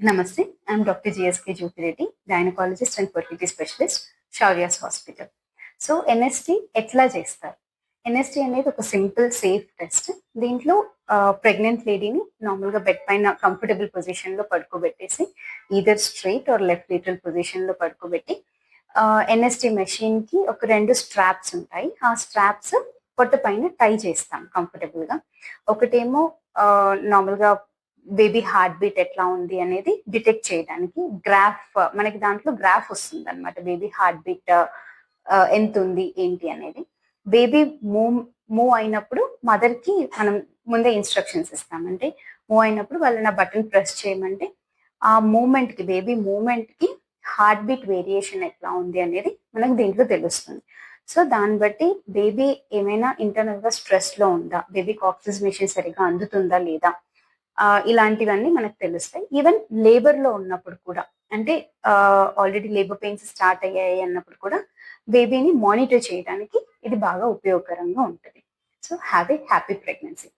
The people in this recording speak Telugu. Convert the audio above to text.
Namaste, I'm Dr. GSK Jyotireddy, gynecologist and fertility specialist, Shaurya's Hospital. So NST ఎట్లా చేస్తారు? ఎన్ఎస్టి అనేది ఒక సింపుల్ సేఫ్ టెస్ట్. దీంట్లో ప్రెగ్నెంట్ లేడీని నార్మల్గా బెడ్ పైన కంఫర్టబుల్ పొజిషన్లో పడుకోబెట్టేసి ఈదర్ స్ట్రైట్ ఆర్ లెఫ్ట్ లీటరల్ పొజిషన్లో పడుకోబెట్టి ఎన్ఎస్టి మెషిన్కి ఒక 2 స్ట్రాప్స్ ఉంటాయి. ఆ స్ట్రాప్స్ పొట్ట పైన టై చేస్తాం కంఫర్టబుల్గా. ఒకటేమో నార్మల్గా బేబీ హార్ట్ బీట్ ఎట్లా ఉంది అనేది డిటెక్ట్ చేయడానికి మనకి దాంట్లో గ్రాఫ్ వస్తుంది అనమాట. బేబీ హార్ట్ బీట్ ఎంత ఉంది ఏంటి అనేది. బేబీ మూవ్ అయినప్పుడు మదర్ కి మనం ముందే ఇన్స్ట్రక్షన్స్ ఇస్తామంటే మూవ్ అయినప్పుడు వాళ్ళని బటన్ ప్రెస్ చేయమంటే ఆ మూమెంట్ కి బేబీ మూమెంట్ కి హార్ట్ బీట్ వేరియేషన్ ఎట్లా ఉంది అనేది మనకు దీంట్లో తెలుస్తుంది. సో దాన్ని బట్టి బేబీ ఏమైనా ఇంటర్నల్ గా స్ట్రెస్ లో ఉందా, బేబీకి ఆక్సిజనేషన్ సరిగా అందుతుందా లేదా, ఇలాంటివన్నీ మనకు తెలుస్తాయి. ఈవెన్ లేబర్ లో ఉన్నప్పుడు కూడా, అంటే ఆల్రెడీ లేబర్ పెయిన్స్ స్టార్ట్ అయ్యాయి అన్నప్పుడు కూడా బేబీని మానిటర్ చేయడానికి ఇది బాగా ఉపయోగకరంగా ఉంటుంది. So have a happy pregnancy.